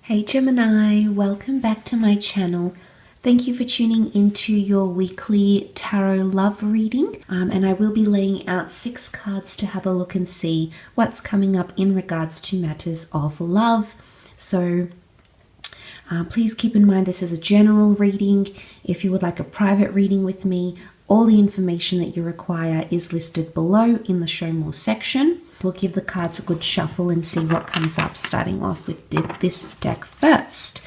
Hey Gemini, welcome back to my channel. Thank you for tuning into your weekly tarot love reading. And I will be laying out 6 cards to have a look and see what's coming up in regards to matters of love. So please keep in mind this is a general reading. If you would like a private reading with me, all the information that you require is listed below in the show more section. We'll give the cards a good shuffle and see what comes up, starting off with this deck first.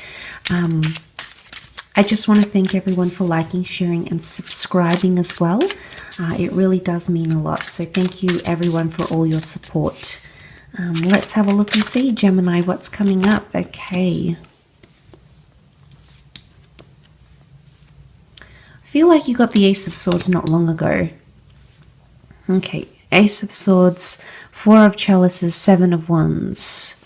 I just want to thank everyone for liking, sharing and subscribing as well. It really does mean a lot. So thank you everyone for all your support. Let's have a look and see, Gemini, what's coming up. Okay. I feel like you got the Ace of Swords not long ago. Okay, Ace of Swords, 4 of Chalices, 7 of Wands.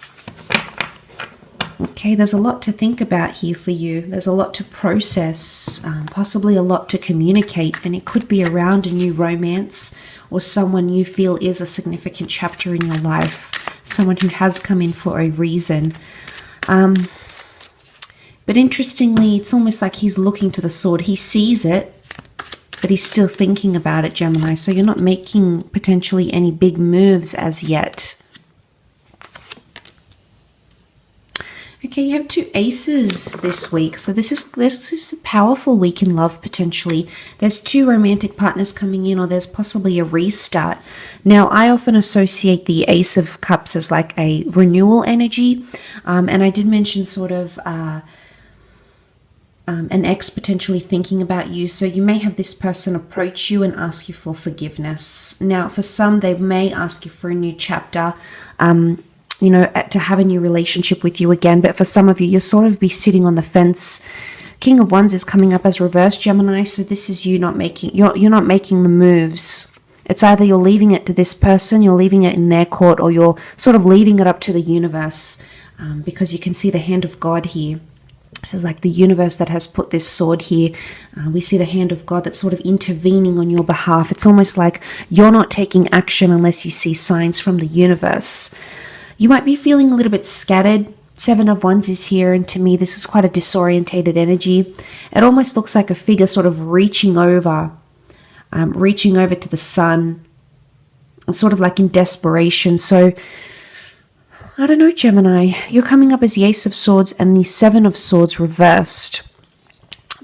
Okay, there's a lot to think about here for you. There's a lot to process, possibly a lot to communicate, and it could be around a new romance or someone you feel is a significant chapter in your life, someone who has come in for a reason. But interestingly, it's almost like he's looking to the sword. He sees it, but he's still thinking about it, Gemini. So you're not making potentially any big moves as yet. Okay, you have 2 aces this week. So this is a powerful week in love, potentially. There's 2 romantic partners coming in, or there's possibly a restart. Now, I often associate the Ace of Cups as like a renewal energy. And I did mention sort of an ex potentially thinking about you. So you may have this person approach you and ask you for forgiveness. Now, for some, they may ask you for a new chapter, you know, to have a new relationship with you again. But for some of you, you'll sort of be sitting on the fence. King of Wands is coming up as reverse, Gemini. So this is you not making, you're not making the moves. It's either you're leaving it to this person, you're leaving it in their court, or you're sort of leaving it up to the universe, because you can see the hand of God here. This is like the universe that has put this sword here. We see the hand of God that's sort of intervening on your behalf. It's almost like you're not taking action unless you see signs from the universe. You might be feeling a little bit scattered. 7 of Wands is here, and to me this is quite a disorientated energy. It almost looks like a figure sort of reaching over to the sun. It's sort of like in desperation. So I don't know, Gemini, you're coming up as the Ace of Swords and the 7 of Swords reversed.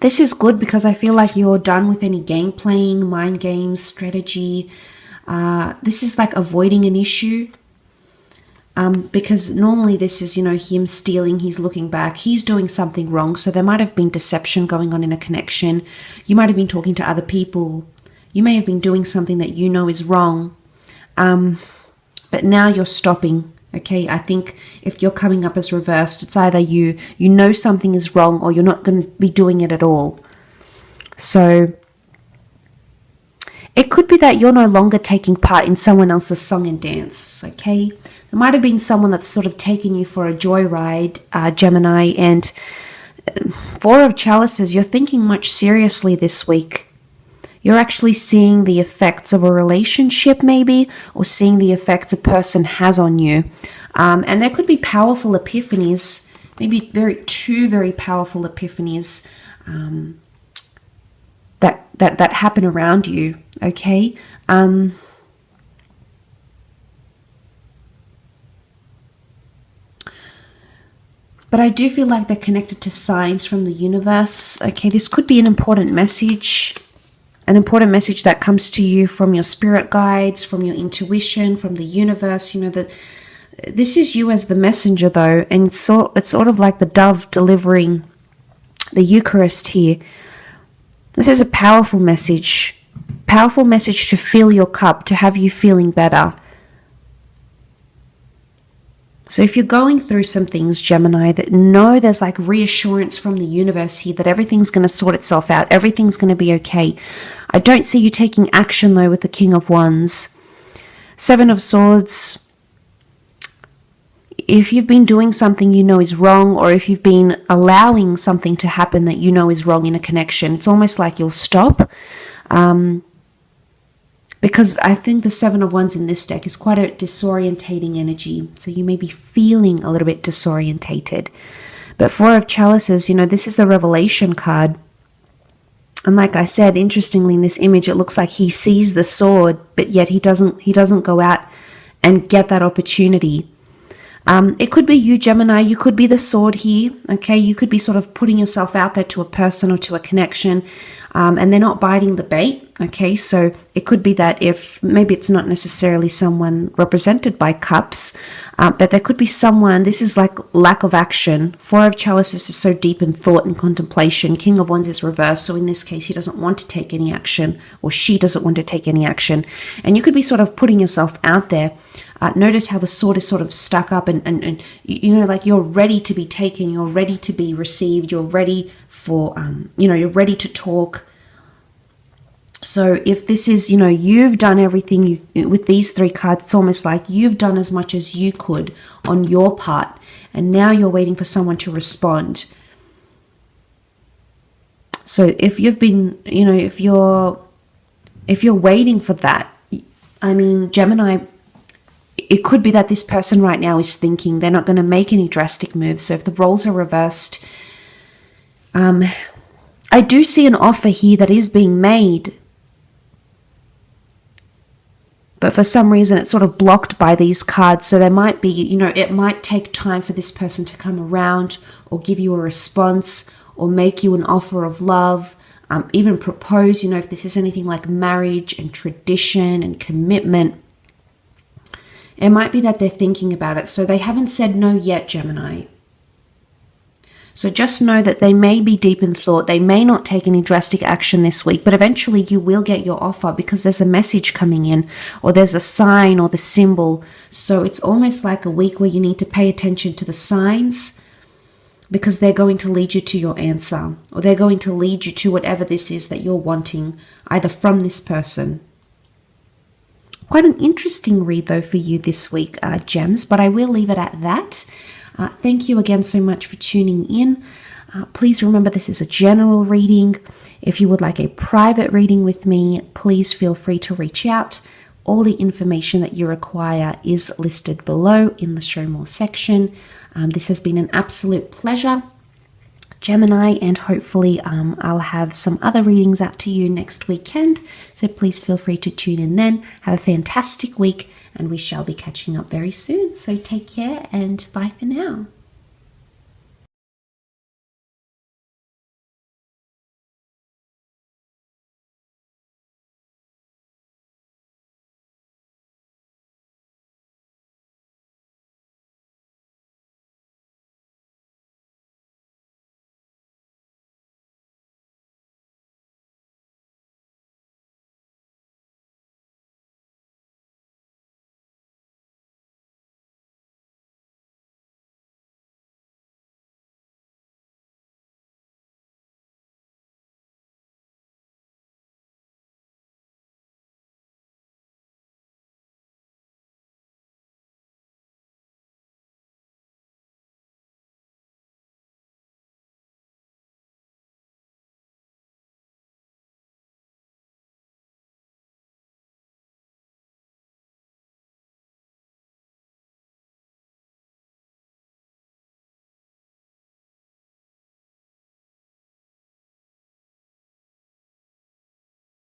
This is good because I feel like you're done with any game playing, mind games, strategy. This is like avoiding an issue. Because normally this is, you know, him stealing, he's looking back, he's doing something wrong. So there might have been deception going on in a connection. You might have been talking to other people. You may have been doing something that you know is wrong. But now you're stopping. Okay, I think if you're coming up as reversed, it's either you know something is wrong or you're not going to be doing it at all. So it could be that you're no longer taking part in someone else's song and dance, okay? There might have been someone that's sort of taken you for a joyride, Gemini, and 4 of Chalices, you're thinking much seriously this week. You're actually seeing the effects of a relationship maybe, or seeing the effects a person has on you. And there could be powerful epiphanies, maybe 2 very powerful epiphanies that happen around you, okay? But I do feel like they're connected to signs from the universe, okay? This could be an important message. An important message that comes to you from your spirit guides, from your intuition, from the universe. You know, that this is you as the messenger, though, and it's sort of like the dove delivering the Eucharist here. This is a powerful message to fill your cup, to have you feeling better. So if you're going through some things, Gemini, that know there's like reassurance from the universe here that everything's going to sort itself out, everything's going to be okay. I don't see you taking action, though, with the King of Wands. 7 of Swords. If you've been doing something you know is wrong, or if you've been allowing something to happen that you know is wrong in a connection, it's almost like you'll stop. Because I think the 7 of Wands in this deck is quite a disorientating energy. So you may be feeling a little bit disorientated. But Four of Chalices, you know, this is the revelation card. And like I said, interestingly, in this image, it looks like he sees the sword, but yet he doesn't go out and get that opportunity. It could be you, Gemini. You could be the sword here. Okay, you could be sort of putting yourself out there to a person or to a connection, and they're not biting the bait. Okay, so it could be that if maybe it's not necessarily someone represented by cups, but there could be someone. This is like lack of action. Four of Chalices is so deep in thought and contemplation. King of Wands is reversed, so in this case, he doesn't want to take any action, or she doesn't want to take any action, and you could be sort of putting yourself out there. Notice how the sword is sort of stuck up and you know, like you're ready to be taken, you're ready to be received, you're ready for, you know, you're ready to talk. So if this is, you know, you've done everything with these three cards, it's almost like you've done as much as you could on your part, and now you're waiting for someone to respond. So if you've been, you know, if you're waiting for that, I mean, Gemini, it could be that this person right now is thinking they're not going to make any drastic moves. So if the roles are reversed, I do see an offer here that is being made. But for some reason, it's sort of blocked by these cards. So there might be, you know, it might take time for this person to come around or give you a response or make you an offer of love, even propose, you know, if this is anything like marriage and tradition and commitment. It might be that they're thinking about it. So they haven't said no yet, Gemini. So just know that they may be deep in thought. They may not take any drastic action this week, but eventually you will get your offer because there's a message coming in, or there's a sign or the symbol. So it's almost like a week where you need to pay attention to the signs, because they're going to lead you to your answer, or they're going to lead you to whatever this is that you're wanting, either from this person. Quite an interesting read, though, for you this week, Gems, but I will leave it at that. Thank you again so much for tuning in. Please remember this is a general reading. If you would like a private reading with me, please feel free to reach out. All the information that you require is listed below in the Show More section. This has been an absolute pleasure, Gemini, and hopefully I'll have some other readings out to you next weekend, so please feel free to tune in then. Have a fantastic week, and we shall be catching up very soon. So take care and bye for now.